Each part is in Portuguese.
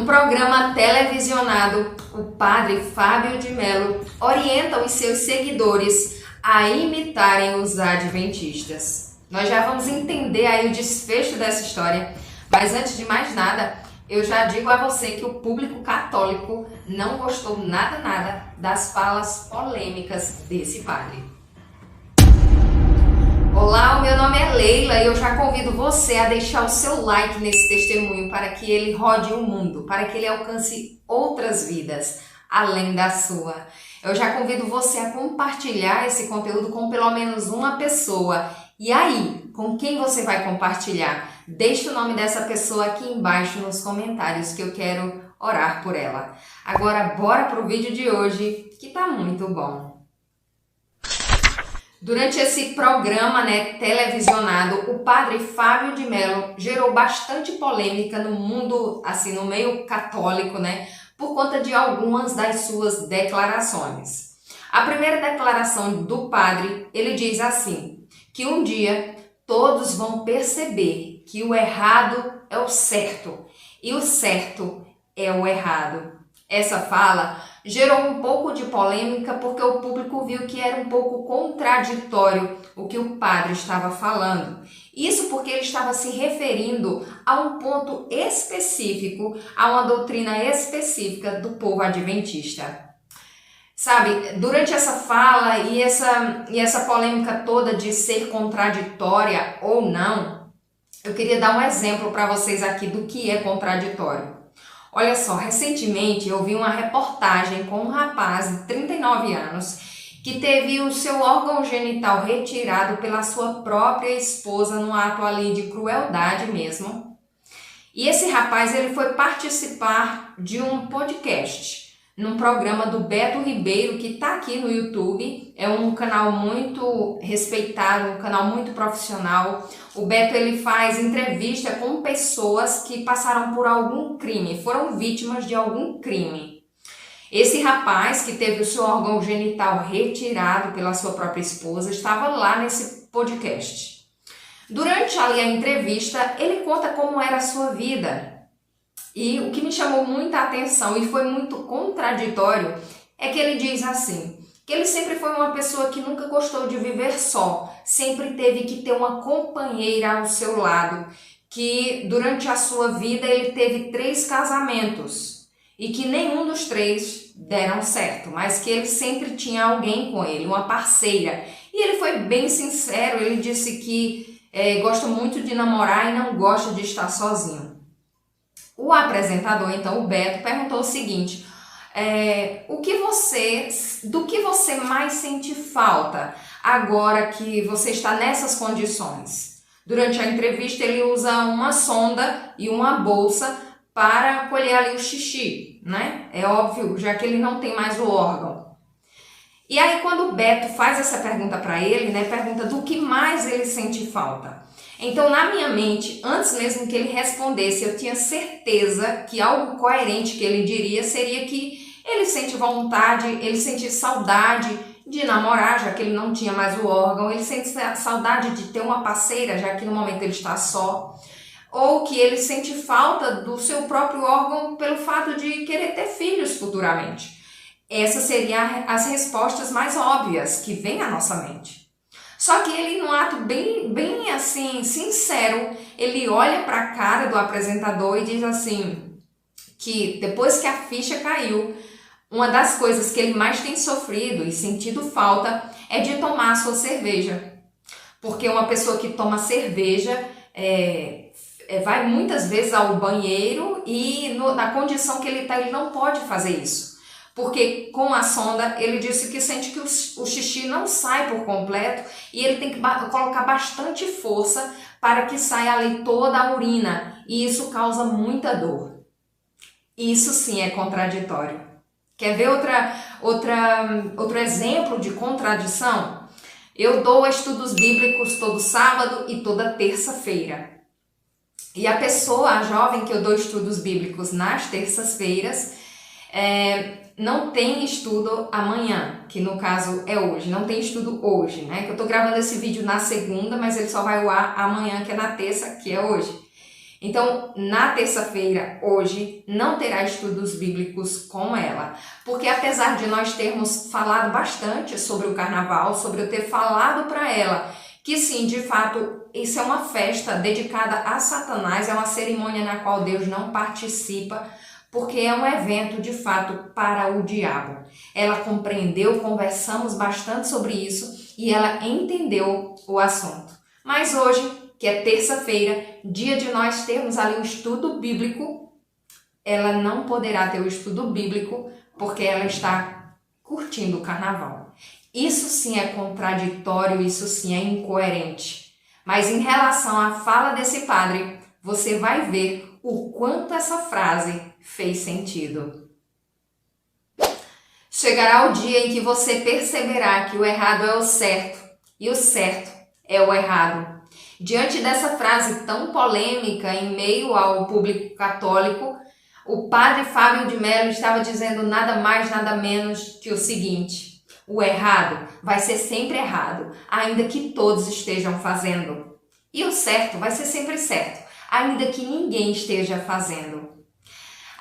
programa televisionado, o padre Fábio de Mello orienta os seus seguidores a imitarem os adventistas. Nós já vamos entender aí o desfecho dessa história, mas antes de mais nada, eu já digo a você que o público católico não gostou nada das falas polêmicas desse padre. Olá, o meu nome é Leila e eu já convido você a deixar o seu like nesse testemunho para que ele rode o mundo, para que ele alcance outras vidas além da sua. Eu já convido você a compartilhar esse conteúdo com pelo menos uma pessoa. E aí, com quem você vai compartilhar? Deixe o nome dessa pessoa aqui embaixo nos comentários que eu quero orar por ela. Agora, bora pro vídeo de hoje, que tá muito bom. Durante esse programa, televisionado, o padre Fábio de Mello gerou bastante polêmica no mundo, assim, no meio católico, por conta de algumas das suas declarações. A primeira declaração do padre, ele diz assim, que um dia todos vão perceber que o errado é o certo e o certo é o errado. Essa fala gerou um pouco de polêmica porque o público viu que era um pouco contraditório o que o padre estava falando. Isso porque ele estava se referindo a um ponto específico, a uma doutrina específica do povo adventista. Sabe, durante essa fala e essa polêmica toda de ser contraditória ou não, eu queria dar um exemplo para vocês aqui do que é contraditório. Olha só, recentemente eu vi uma reportagem com um rapaz de 39 anos que teve o seu órgão genital retirado pela sua própria esposa num ato ali de crueldade mesmo. E esse rapaz, ele foi participar de um podcast, num programa do Beto Ribeiro, que está aqui no YouTube. É um canal muito respeitado, um canal muito profissional. O Beto, ele faz entrevista com pessoas que passaram por algum crime, foram vítimas de algum crime. Esse rapaz, que teve o seu órgão genital retirado pela sua própria esposa, estava lá nesse podcast. Durante ali a entrevista, ele conta como era a sua vida. E o que me chamou muita atenção e foi muito contraditório é que ele diz assim, que ele sempre foi uma pessoa que nunca gostou de viver só, sempre teve que ter uma companheira ao seu lado, que durante a sua vida ele teve 3 casamentos e que nenhum dos 3 deram certo, mas que ele sempre tinha alguém com ele, uma parceira. E ele foi bem sincero, ele disse que gosta muito de namorar e não gosta de estar sozinho. O apresentador, então, o Beto, perguntou o seguinte, do que você mais sente falta agora que você está nessas condições? Durante a entrevista, ele usa uma sonda e uma bolsa para colher ali o xixi, É óbvio, já que ele não tem mais o órgão. E aí, quando o Beto faz essa pergunta para ele, pergunta do que mais ele sente falta. Então, na minha mente, antes mesmo que ele respondesse, eu tinha certeza que algo coerente que ele diria seria que ele sente vontade, ele sente saudade de namorar, já que ele não tinha mais o órgão, ele sente saudade de ter uma parceira, já que no momento ele está só, ou que ele sente falta do seu próprio órgão pelo fato de querer ter filhos futuramente. Essas seriam as respostas mais óbvias que vêm à nossa mente. Só que ele, num ato bem assim, sincero, ele olha para a cara do apresentador e diz assim, que depois que a ficha caiu, uma das coisas que ele mais tem sofrido e sentido falta é de tomar a sua cerveja. Porque uma pessoa que toma cerveja vai muitas vezes ao banheiro e na condição que ele está, ele não pode fazer isso. Porque com a sonda ele disse que sente que o xixi não sai por completo e ele tem que colocar bastante força para que saia ali toda a urina e isso causa muita dor. Isso sim é contraditório. Quer ver outro exemplo de contradição? Eu dou estudos bíblicos todo sábado e toda terça-feira. E a jovem que eu dou estudos bíblicos nas terças-feiras, não tem estudo amanhã, que no caso é hoje, não tem estudo hoje, Que eu tô gravando esse vídeo na segunda, mas ele só vai ao ar amanhã, que é na terça, que é hoje. Então, na terça-feira, hoje, não terá estudos bíblicos com ela, porque apesar de nós termos falado bastante sobre o carnaval, sobre eu ter falado para ela que sim, de fato, isso é uma festa dedicada a Satanás, é uma cerimônia na qual Deus não participa, porque é um evento de fato para o diabo. Ela compreendeu, conversamos bastante sobre isso e ela entendeu o assunto. Mas hoje, que é terça-feira, dia de nós termos ali um estudo bíblico, ela não poderá ter o estudo bíblico porque ela está curtindo o carnaval. Isso sim é contraditório, isso sim é incoerente. Mas em relação à fala desse padre, você vai ver o quanto essa frase fez sentido. Chegará o dia em que você perceberá que o errado é o certo e o certo é o errado. Diante dessa frase tão polêmica em meio ao público católico, o padre Fábio de Mello estava dizendo nada mais, nada menos que o seguinte: o errado vai ser sempre errado, ainda que todos estejam fazendo. E o certo vai ser sempre certo, ainda que ninguém esteja fazendo.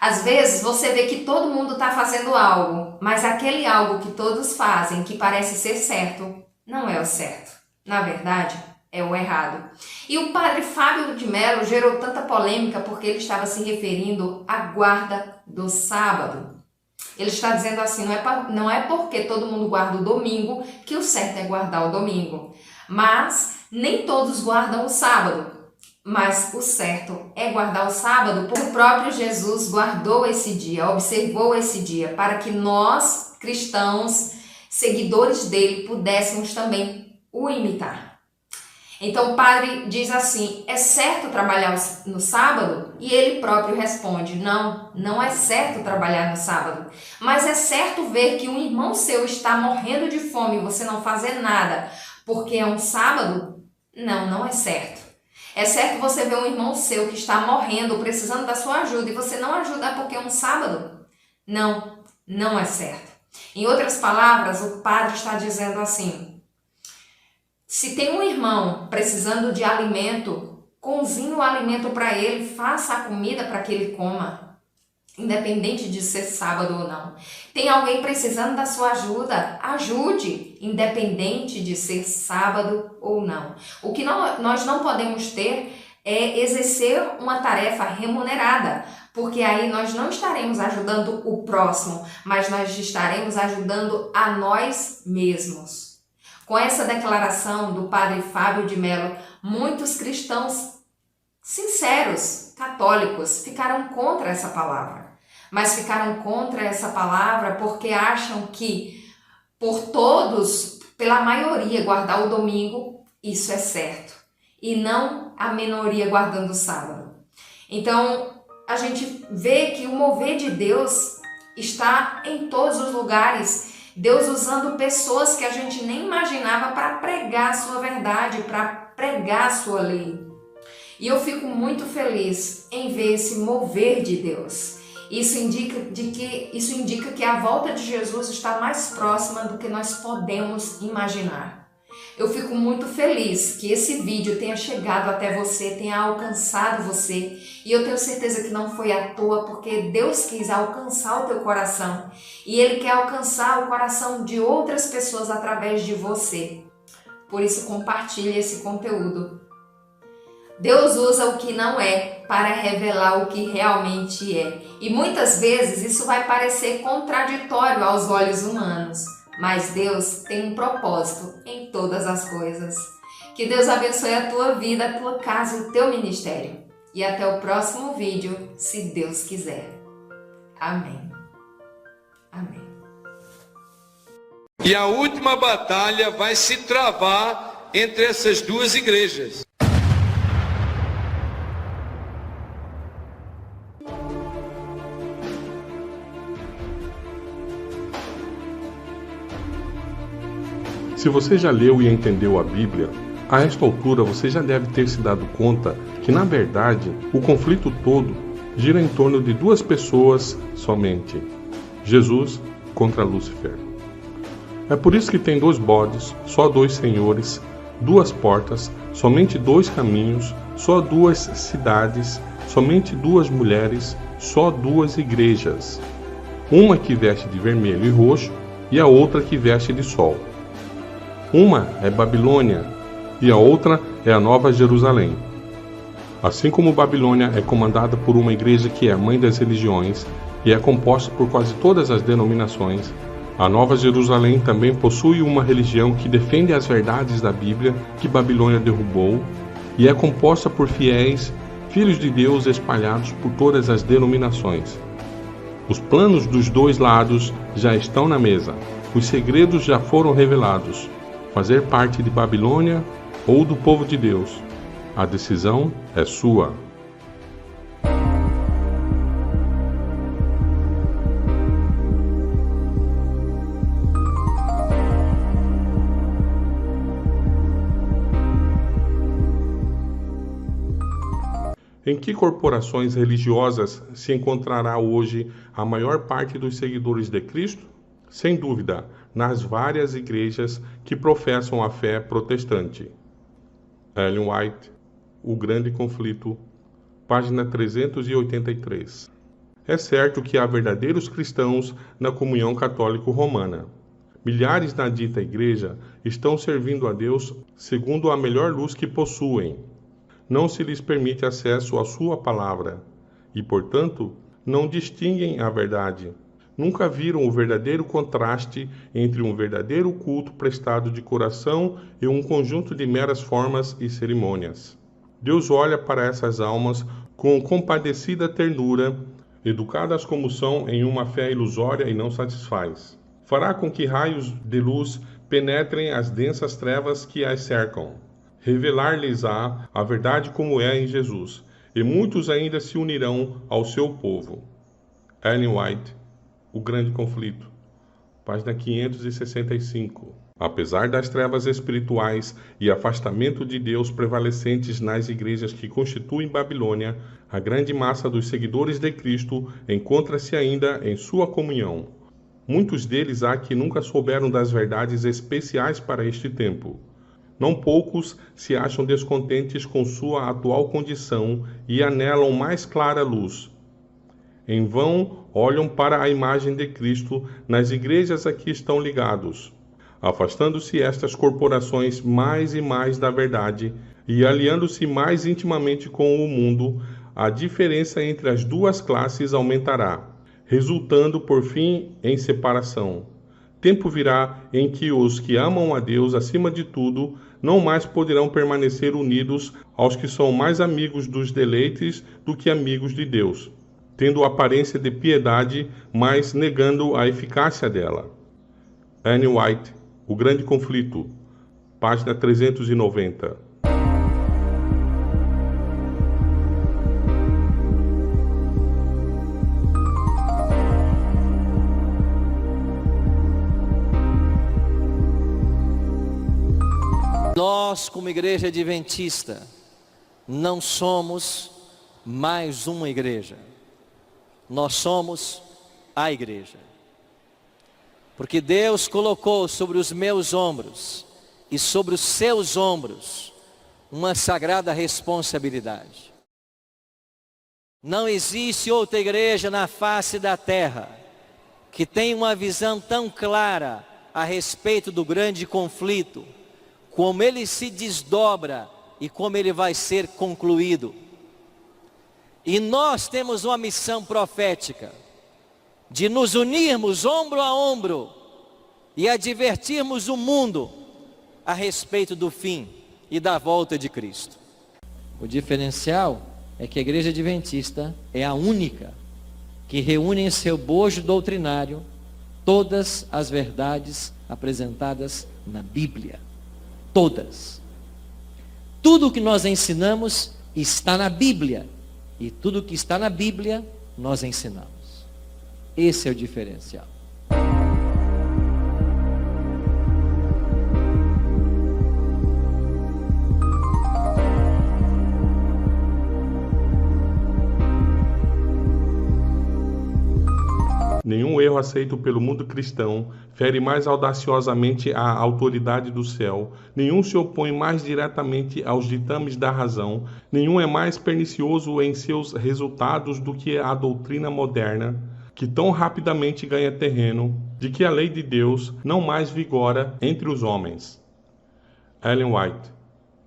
Às vezes você vê que todo mundo está fazendo algo, mas aquele algo que todos fazem, que parece ser certo, não é o certo. Na verdade, é o errado. E o padre Fábio de Mello gerou tanta polêmica porque ele estava se referindo à guarda do sábado. Ele está dizendo assim, não é porque todo mundo guarda o domingo que o certo é guardar o domingo. Mas nem todos guardam o sábado. Mas o certo é guardar o sábado porque o próprio Jesus guardou esse dia, observou esse dia, para que nós, cristãos, seguidores dele, pudéssemos também o imitar. Então o padre diz assim: é certo trabalhar no sábado? E ele próprio responde: não, não é certo trabalhar no sábado. Mas é certo ver que um irmão seu está morrendo de fome e você não fazer nada porque é um sábado? Não, não é certo. É certo você ver um irmão seu que está morrendo, precisando da sua ajuda e você não ajudar porque é um sábado? Não, não é certo. Em outras palavras, o padre está dizendo assim: se tem um irmão precisando de alimento, cozinhe o alimento para ele, faça a comida para que ele coma, independente de ser sábado ou não. Tem alguém precisando da sua ajuda, ajude, independente de ser sábado ou não. O que nós não podemos ter é exercer uma tarefa remunerada, porque aí nós não estaremos ajudando o próximo, mas nós estaremos ajudando a nós mesmos. Com essa declaração do padre Fábio de Mello, muitos cristãos sinceros, católicos, ficaram contra essa palavra. Mas ficaram contra essa palavra porque acham que, por todos, pela maioria, guardar o domingo, isso é certo. E não a minoria guardando o sábado. Então, a gente vê que o mover de Deus está em todos os lugares. Deus usando pessoas que a gente nem imaginava para pregar a sua verdade, para pregar a sua lei. E eu fico muito feliz em ver esse mover de Deus. Isso indica que a volta de Jesus está mais próxima do que nós podemos imaginar. Eu fico muito feliz que esse vídeo tenha chegado até você, tenha alcançado você. E eu tenho certeza que não foi à toa, porque Deus quis alcançar o teu coração. E Ele quer alcançar o coração de outras pessoas através de você. Por isso, compartilhe esse conteúdo. Deus usa o que não é para revelar o que realmente é. E muitas vezes isso vai parecer contraditório aos olhos humanos. Mas Deus tem um propósito em todas as coisas. Que Deus abençoe a tua vida, a tua casa e o teu ministério. E até o próximo vídeo, se Deus quiser. Amém. Amém. E a última batalha vai se travar entre essas duas igrejas. Se você já leu e entendeu a Bíblia, a esta altura você já deve ter se dado conta que, na verdade, o conflito todo gira em torno de duas pessoas somente: Jesus contra Lúcifer. É por isso que tem dois bodes, só dois senhores, duas portas, somente dois caminhos, só duas cidades somente duas mulheres, só duas igrejas. Uma que veste de vermelho e roxo e a outra que veste de sol. Uma é Babilônia e a outra é a Nova Jerusalém. Assim como Babilônia é comandada por uma igreja que é a mãe das religiões e é composta por quase todas as denominações, a Nova Jerusalém também possui uma religião que defende as verdades da Bíblia que Babilônia derrubou e é composta por fiéis, filhos de Deus espalhados por todas as denominações. Os planos dos dois lados já estão na mesa, os segredos já foram revelados. Fazer parte de Babilônia ou do povo de Deus, a decisão é sua. Em que corporações religiosas se encontrará hoje a maior parte dos seguidores de Cristo? Sem dúvida, nas várias igrejas que professam a fé protestante. Ellen White, O Grande Conflito, página 383. É certo que há verdadeiros cristãos na comunhão católico-romana. Milhares na dita igreja estão servindo a Deus segundo a melhor luz que possuem. Não se lhes permite acesso à sua palavra e, portanto, não distinguem a verdade. Nunca viram o verdadeiro contraste entre um verdadeiro culto prestado de coração e um conjunto de meras formas e cerimônias. Deus olha para essas almas com compadecida ternura, educadas como são em uma fé ilusória e não satisfaz. Fará com que raios de luz penetrem as densas trevas que as cercam. Revelar-lhes-á a verdade como é em Jesus, e muitos ainda se unirão ao seu povo. Ellen White, O Grande Conflito, página 565. Apesar das trevas espirituais e afastamento de Deus prevalecentes nas igrejas que constituem Babilônia, a grande massa dos seguidores de Cristo encontra-se ainda em sua comunhão. Muitos deles há que nunca souberam das verdades especiais para este tempo. Não poucos se acham descontentes com sua atual condição e anelam mais clara luz. Em vão olham para a imagem de Cristo nas igrejas a que estão ligados, afastando-se estas corporações mais e mais da verdade e aliando-se mais intimamente com o mundo, a diferença entre as duas classes aumentará, resultando por fim em separação. Tempo virá em que os que amam a Deus acima de tudo não mais poderão permanecer unidos aos que são mais amigos dos deleites do que amigos de Deus, tendo aparência de piedade, mas negando a eficácia dela. Ellen White, O Grande Conflito, página 390. Nós, como igreja adventista, não somos mais uma igreja. Nós somos a igreja. Porque Deus colocou sobre os meus ombros e sobre os seus ombros uma sagrada responsabilidade. Não existe outra igreja na face da terra que tenha uma visão tão clara a respeito do grande conflito, como ele se desdobra e como ele vai ser concluído. E nós temos uma missão profética de nos unirmos ombro a ombro e advertirmos o mundo a respeito do fim e da volta de Cristo. O diferencial é que a igreja adventista é a única que reúne em seu bojo doutrinário todas as verdades apresentadas na Bíblia. Todas. Tudo o que nós ensinamos está na Bíblia. E tudo o que está na Bíblia, nós ensinamos. Esse é o diferencial. Nenhum erro modelo aceito pelo mundo cristão, fere mais audaciosamente a autoridade do céu, nenhum se opõe mais diretamente aos ditames da razão, nenhum é mais pernicioso em seus resultados do que a doutrina moderna, que tão rapidamente ganha terreno, de que a lei de Deus não mais vigora entre os homens. Ellen White,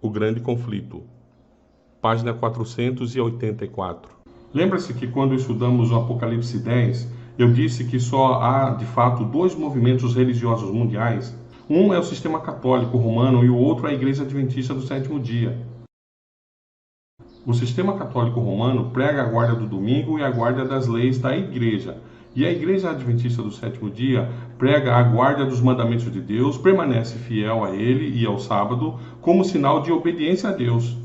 O Grande Conflito, página 484. Lembra-se que quando estudamos o Apocalipse 10, eu disse que só há, de fato, dois movimentos religiosos mundiais. Um é o sistema católico romano e o outro é a Igreja Adventista do Sétimo Dia. O sistema católico romano prega a guarda do domingo e a guarda das leis da Igreja. E a Igreja Adventista do Sétimo Dia prega a guarda dos mandamentos de Deus, permanece fiel a Ele e ao sábado, como sinal de obediência a Deus.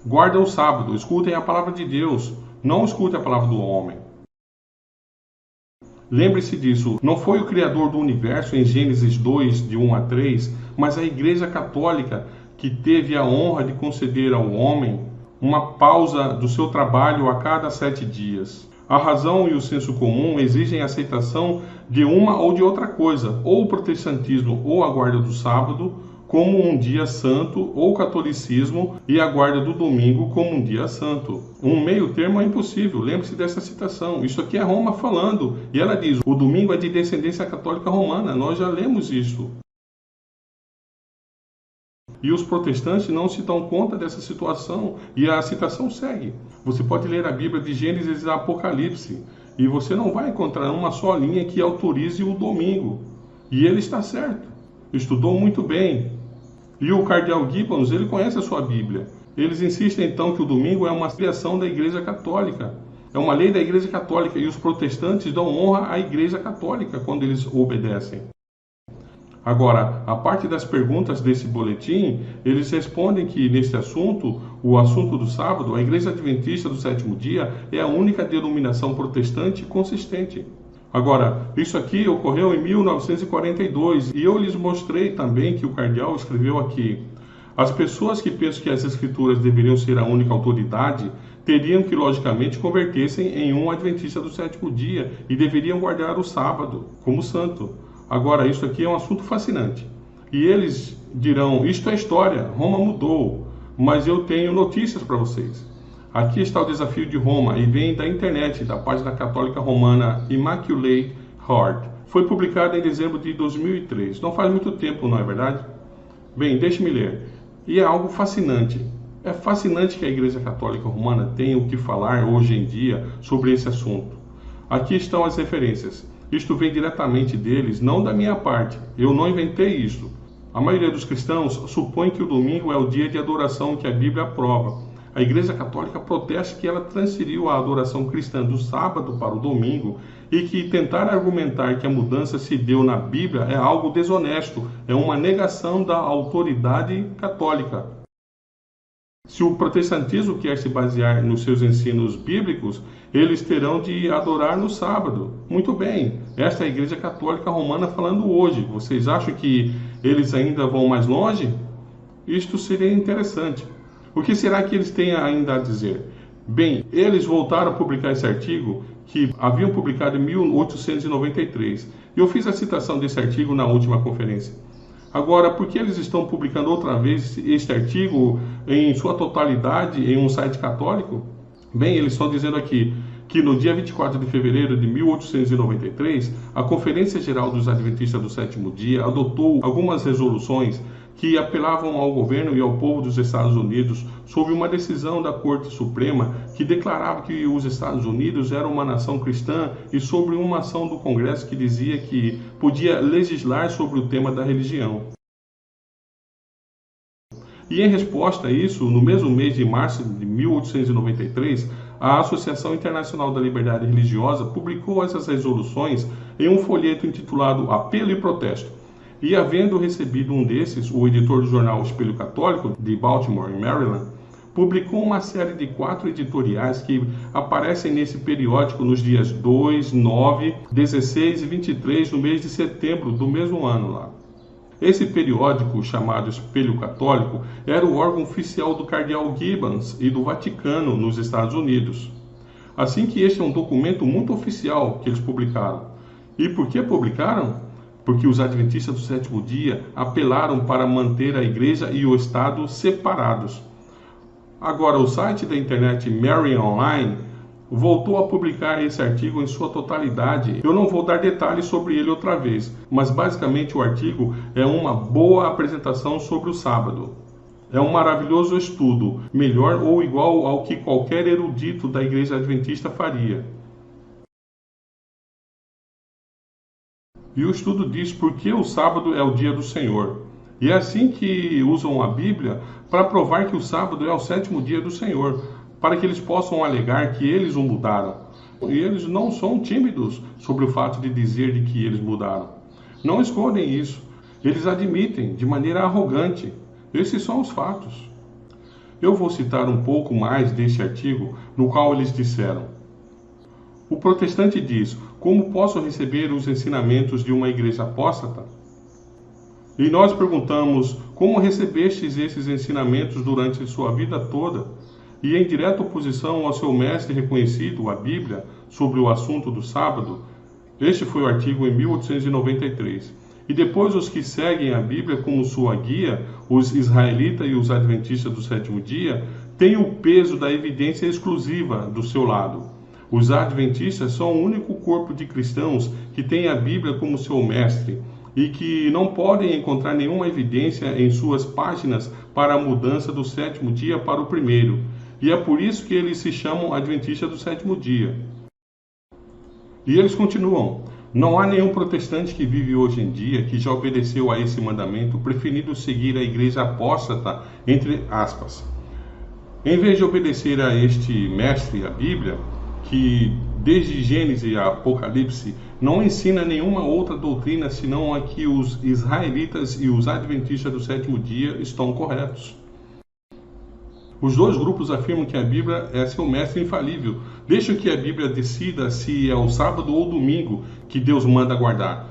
Guarda o sábado, escutem a palavra de Deus, não escutem a palavra do homem. Lembre-se disso, não foi o Criador do universo em Gênesis 2, de 1 a 3, mas a Igreja Católica que teve a honra de conceder ao homem uma pausa do seu trabalho a cada 7 dias. A razão e o senso comum exigem a aceitação de uma ou de outra coisa, ou o protestantismo ou a guarda do sábado como um dia santo, ou o catolicismo e a guarda do domingo como um dia santo. Um meio termo é impossível, lembre-se dessa citação. Isso aqui é Roma falando, e ela diz, o domingo é de descendência católica romana, nós já lemos isso. E os protestantes não se dão conta dessa situação. E a citação segue. Você pode ler a Bíblia de Gênesis a Apocalipse. E você não vai encontrar uma só linha que autorize o domingo. E ele está certo. Estudou muito bem. E o cardeal Gibbons, ele conhece a sua Bíblia. Eles insistem então que o domingo é uma criação da Igreja Católica. É uma lei da Igreja Católica. E os protestantes dão honra à Igreja Católica quando eles obedecem. Agora, a parte das perguntas desse boletim, eles respondem que nesse assunto, o assunto do sábado, a Igreja Adventista do Sétimo Dia é a única denominação protestante consistente. Agora, isso aqui ocorreu em 1942 e eu lhes mostrei também que o cardeal escreveu aqui: as pessoas que pensam que as Escrituras deveriam ser a única autoridade teriam que, logicamente, converter-se em um Adventista do Sétimo Dia e deveriam guardar o sábado como santo. Agora, isso aqui é um assunto fascinante. E eles dirão, isto é história, Roma mudou, mas eu tenho notícias para vocês. Aqui está o desafio de Roma, e vem da internet, da página católica romana Immaculate Heart. Foi publicado em dezembro de 2003. Não faz muito tempo, não é verdade? Bem, deixe-me ler. E é algo fascinante. É fascinante que a Igreja Católica Romana tenha o que falar hoje em dia sobre esse assunto. Aqui estão as referências. Isto vem diretamente deles, não da minha parte. Eu não inventei isso. A maioria dos cristãos supõe que o domingo é o dia de adoração que a Bíblia aprova. A Igreja Católica protesta que ela transferiu a adoração cristã do sábado para o domingo e que tentar argumentar que a mudança se deu na Bíblia é algo desonesto, é uma negação da autoridade católica. Se o protestantismo quer se basear nos seus ensinos bíblicos, eles terão de adorar no sábado. Muito bem, esta é a Igreja Católica Romana falando hoje. Vocês acham que eles ainda vão mais longe? Isto seria interessante. O que será que eles têm ainda a dizer? Bem, eles voltaram a publicar esse artigo que haviam publicado em 1893. Eu fiz a citação desse artigo na última conferência. Agora, por que eles estão publicando outra vez este artigo em sua totalidade em um site católico? Bem, eles estão dizendo aqui que no dia 24 de fevereiro de 1893, a Conferência Geral dos Adventistas do Sétimo Dia adotou algumas resoluções que apelavam ao governo e ao povo dos Estados Unidos sobre uma decisão da Corte Suprema que declarava que os Estados Unidos eram uma nação cristã e sobre uma ação do Congresso que dizia que podia legislar sobre o tema da religião. E em resposta a isso, no mesmo mês de março de 1893, a Associação Internacional da Liberdade Religiosa publicou essas resoluções em um folheto intitulado Apelo e Protesto. E havendo recebido um desses, o editor do jornal Espelho Católico, de Baltimore, em Maryland, publicou uma série de 4 editoriais que aparecem nesse periódico nos dias 2, 9, 16 e 23 no mês de setembro do mesmo ano lá. Esse periódico, chamado Espelho Católico, era o órgão oficial do cardeal Gibbons e do Vaticano nos Estados Unidos. Assim que este é um documento muito oficial que eles publicaram. E por que publicaram? Porque os adventistas do sétimo dia apelaram para manter a igreja e o Estado separados. Agora, o site da internet Mary Online voltou a publicar esse artigo em sua totalidade. Eu não vou dar detalhes sobre ele outra vez, mas basicamente o artigo é uma boa apresentação sobre o sábado. É um maravilhoso estudo, melhor ou igual ao que qualquer erudito da igreja adventista faria. E o estudo diz por que o sábado é o dia do Senhor. E é assim que usam a Bíblia para provar que o sábado é o sétimo dia do Senhor, para que eles possam alegar que eles o mudaram. E eles não são tímidos sobre o fato de dizer de que eles mudaram. Não escondem isso. Eles admitem de maneira arrogante. Esses são os fatos. Eu vou citar um pouco mais deste artigo, no qual eles disseram: o protestante diz: como posso receber os ensinamentos de uma igreja apóstata? E nós perguntamos: como recebestes esses ensinamentos durante sua vida toda? E em direta oposição ao seu mestre reconhecido, a Bíblia, sobre o assunto do sábado? Este foi o artigo em 1893. E depois os que seguem a Bíblia como sua guia, os israelitas e os adventistas do sétimo dia, têm o peso da evidência exclusiva do seu lado. Os adventistas são o único corpo de cristãos que tem a Bíblia como seu mestre e que não podem encontrar nenhuma evidência em suas páginas para a mudança do sétimo dia para o primeiro. E é por isso que eles se chamam adventistas do sétimo dia. E eles continuam: não há nenhum protestante que vive hoje em dia que já obedeceu a esse mandamento, preferindo seguir a igreja apóstata, entre aspas. Em vez de obedecer a este mestre, a Bíblia, que desde Gênesis a Apocalipse não ensina nenhuma outra doutrina senão a que os israelitas e os adventistas do sétimo dia estão corretos. Os dois grupos afirmam que a Bíblia é seu mestre infalível. Deixam que a Bíblia decida se é o sábado ou domingo que Deus manda guardar.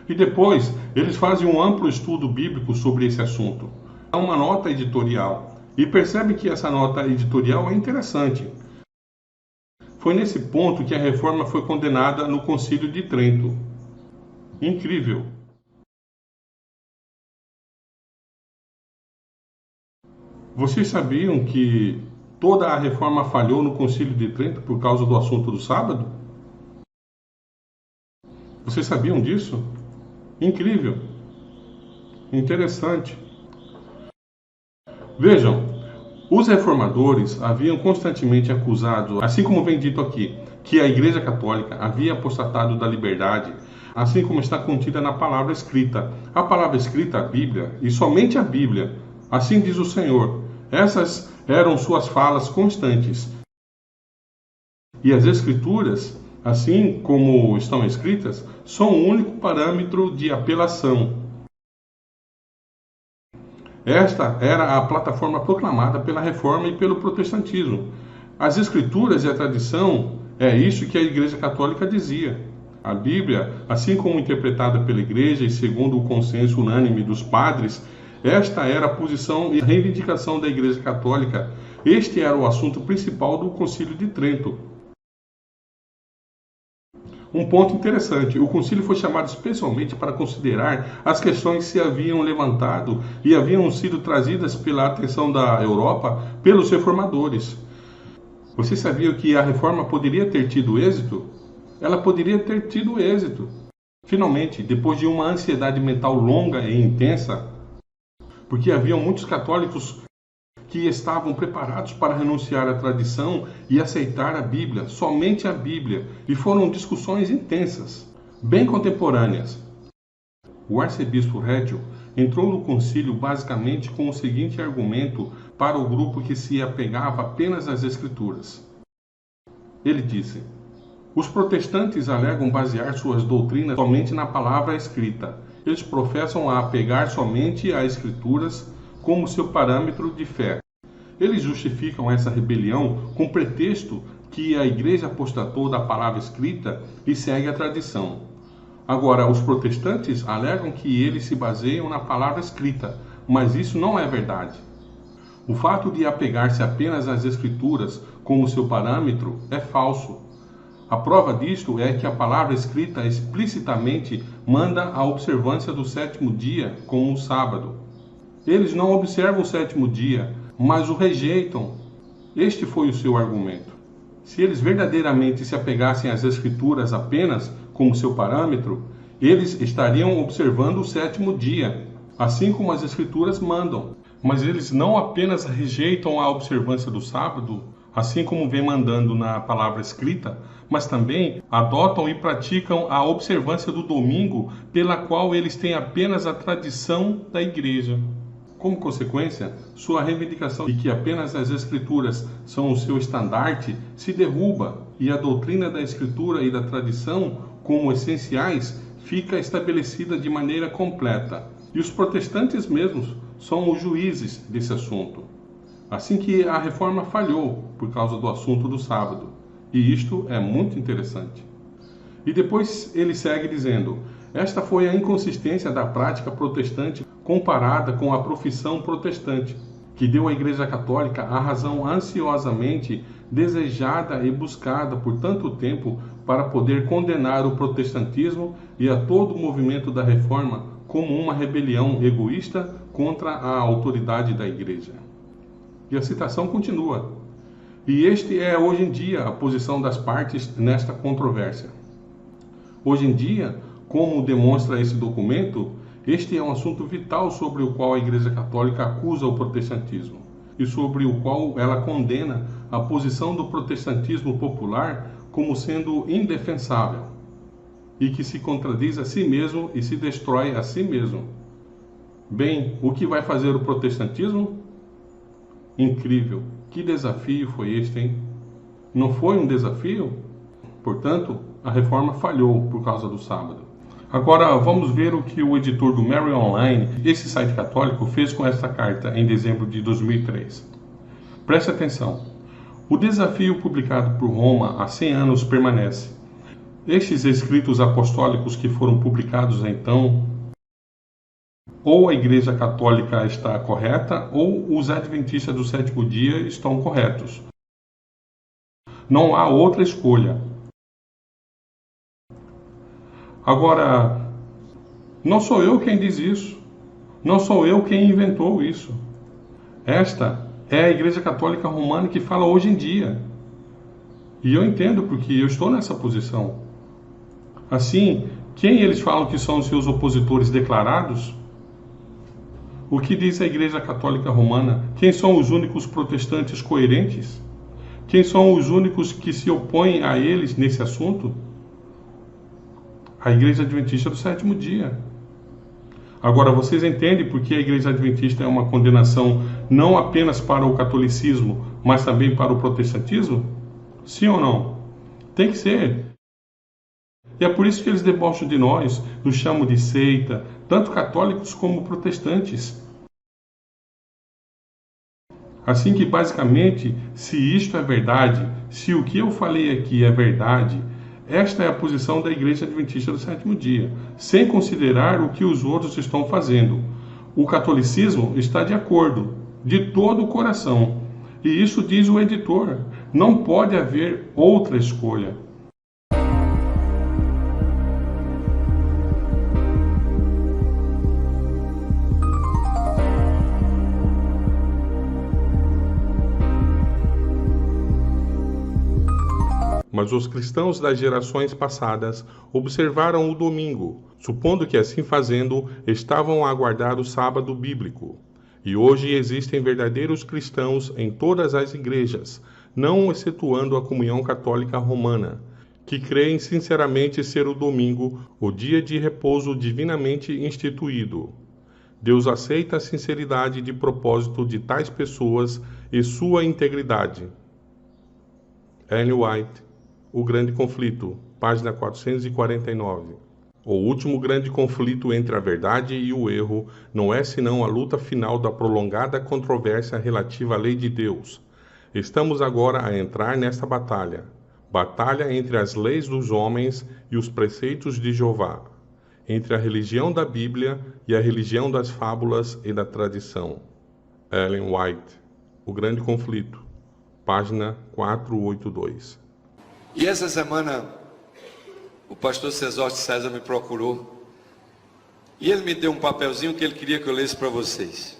E depois, eles fazem um amplo estudo bíblico sobre esse assunto. Há uma nota editorial. E percebem que essa nota editorial é interessante. Foi nesse ponto que a reforma foi condenada no Concílio de Trento. Incrível! Vocês sabiam que toda a reforma falhou no Concílio de Trento por causa do assunto do sábado? Vocês sabiam disso? Incrível! Interessante! Vejam, os reformadores haviam constantemente acusado, assim como vem dito aqui, que a Igreja Católica havia apostatado da liberdade, assim como está contida na palavra escrita. A palavra escrita, a Bíblia, e somente a Bíblia. Assim diz o Senhor. Essas eram suas falas constantes. E as Escrituras, assim como estão escritas, são o único parâmetro de apelação. Esta era a plataforma proclamada pela Reforma e pelo Protestantismo. As Escrituras e a tradição é isso que a Igreja Católica dizia. A Bíblia, assim como interpretada pela Igreja e segundo o consenso unânime dos padres, esta era a posição e reivindicação da Igreja Católica. Este era o assunto principal do Concílio de Trento. Um ponto interessante, o concílio foi chamado especialmente para considerar as questões que se haviam levantado e haviam sido trazidas pela atenção da Europa pelos reformadores. Você sabia que a reforma poderia ter tido êxito? Ela poderia ter tido êxito. Finalmente, depois de uma ansiedade mental longa e intensa, porque haviam muitos católicos que estavam preparados para renunciar à tradição e aceitar a Bíblia, somente a Bíblia, e foram discussões intensas, bem contemporâneas. O arcebispo Régio entrou no concílio basicamente com o seguinte argumento para o grupo que se apegava apenas às Escrituras. Ele disse: os protestantes alegam basear suas doutrinas somente na palavra escrita. Eles professam a apegar somente às Escrituras como seu parâmetro de fé. Eles justificam essa rebelião com pretexto que a igreja apostatou da palavra escrita e segue a tradição. Agora, os protestantes alegam que eles se baseiam na palavra escrita, mas isso não é verdade. O fato de apegar-se apenas às Escrituras como seu parâmetro é falso. A prova disto é que a palavra escrita explicitamente manda a observância do sétimo dia como o sábado. Eles não observam o sétimo dia, mas o rejeitam. Este foi o seu argumento. Se eles verdadeiramente se apegassem às Escrituras apenas como seu parâmetro, eles estariam observando o sétimo dia, assim como as Escrituras mandam. Mas eles não apenas rejeitam a observância do sábado, assim como vem mandando na palavra escrita, mas também adotam e praticam a observância do domingo, pela qual eles têm apenas a tradição da igreja. Como consequência, sua reivindicação de que apenas as Escrituras são o seu estandarte se derruba e a doutrina da Escritura e da tradição, como essenciais, fica estabelecida de maneira completa. E os protestantes mesmos são os juízes desse assunto. Assim que a reforma falhou por causa do assunto do sábado. E isto é muito interessante. E depois ele segue dizendo: esta foi a inconsistência da prática protestante comparada com a profissão protestante, que deu à Igreja Católica a razão ansiosamente desejada e buscada por tanto tempo para poder condenar o protestantismo e a todo o movimento da reforma como uma rebelião egoísta contra a autoridade da Igreja. E a citação continua. E este é hoje em dia a posição das partes nesta controvérsia. Hoje em dia, como demonstra esse documento, este é um assunto vital sobre o qual a Igreja Católica acusa o protestantismo e sobre o qual ela condena a posição do protestantismo popular como sendo indefensável e que se contradiz a si mesmo e se destrói a si mesmo. Bem, o que vai fazer o protestantismo? Incrível! Que desafio foi este, hein? Não foi um desafio? Portanto, a reforma falhou por causa do sábado. Agora, vamos ver o que o editor do Mary Online, esse site católico, fez com esta carta em dezembro de 2003. Preste atenção. O desafio publicado por Roma há 100 anos permanece. Estes escritos apostólicos que foram publicados então, ou a Igreja Católica está correta, ou os adventistas do sétimo dia estão corretos. Não há outra escolha. Agora, não sou eu quem diz isso. Não sou eu quem inventou isso. Esta é a Igreja Católica Romana que fala hoje em dia. E eu entendo porque eu estou nessa posição. Assim, quem eles falam que são os seus opositores declarados? O que diz a Igreja Católica Romana? Quem são os únicos protestantes coerentes? Quem são os únicos que se opõem a eles nesse assunto? A Igreja Adventista do sétimo dia. Agora, vocês entendem por que a Igreja Adventista é uma condenação não apenas para o catolicismo, mas também para o protestantismo? Sim ou não? Tem que ser. E é por isso que eles debocham de nós, nos chamam de seita, tanto católicos como protestantes. Assim que, basicamente, se isto é verdade, se o que eu falei aqui é verdade, esta é a posição da Igreja Adventista do sétimo dia, sem considerar o que os outros estão fazendo. O catolicismo está de acordo, de todo o coração. E isso diz o editor. Não pode haver outra escolha. Mas os cristãos das gerações passadas observaram o domingo, supondo que assim fazendo estavam a aguardar o sábado bíblico. E hoje existem verdadeiros cristãos em todas as igrejas, não excetuando a comunhão católica romana, que creem sinceramente ser o domingo o dia de repouso divinamente instituído. Deus aceita a sinceridade de propósito de tais pessoas e sua integridade. Ellen White, O Grande Conflito, página 449. O último grande conflito entre a verdade e o erro não é senão a luta final da prolongada controvérsia relativa à lei de Deus. Estamos agora a entrar nesta batalha. Batalha entre as leis dos homens e os preceitos de Jeová. Entre a religião da Bíblia e a religião das fábulas e da tradição. Ellen White, O Grande Conflito, página 482. E essa semana, o pastor Cesório César me procurou. E ele me deu um papelzinho que ele queria que eu lesse para vocês.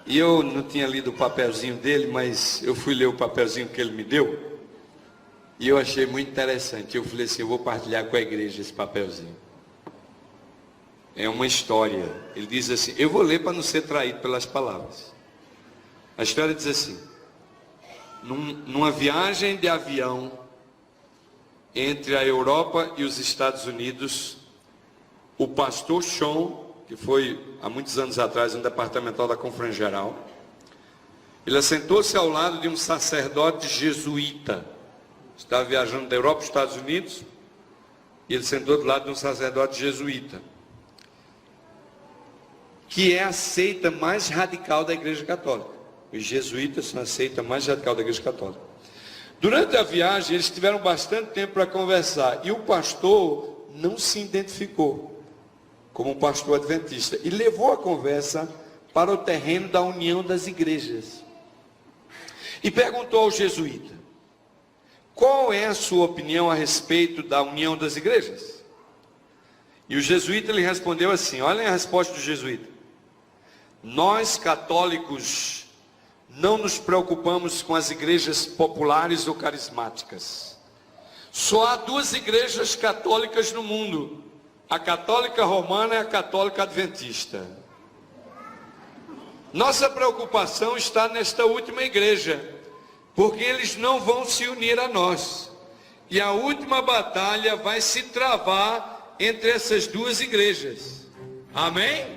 E eu não tinha lido o papelzinho dele, mas eu fui ler o papelzinho que ele me deu. E eu achei muito interessante. Eu falei assim, eu vou partilhar com a igreja esse papelzinho. É uma história. Ele diz assim, eu vou ler para não ser traído pelas palavras. A história diz assim, numa viagem de avião entre a Europa e os Estados Unidos, o pastor Sean, que foi há muitos anos atrás um departamental da Conferência Geral, ele assentou-se ao lado de um sacerdote jesuíta. Estava viajando da Europa para os Estados Unidos, e ele sentou do lado de um sacerdote jesuíta, que é a seita mais radical da Igreja Católica. Os jesuítas são a seita mais radical da Igreja Católica. Durante a viagem, eles tiveram bastante tempo para conversar, e o pastor não se identificou como um pastor adventista, e levou a conversa para o terreno da união das igrejas. E perguntou ao jesuíta, qual é a sua opinião a respeito da união das igrejas? E o jesuíta lhe respondeu assim, olhem a resposta do jesuíta. Nós católicos não nos preocupamos com as igrejas populares ou carismáticas. Só há duas igrejas católicas no mundo, a católica romana e a católica adventista. Nossa preocupação está nesta última igreja, porque eles não vão se unir a nós. E a última batalha vai se travar entre essas duas igrejas. Amém?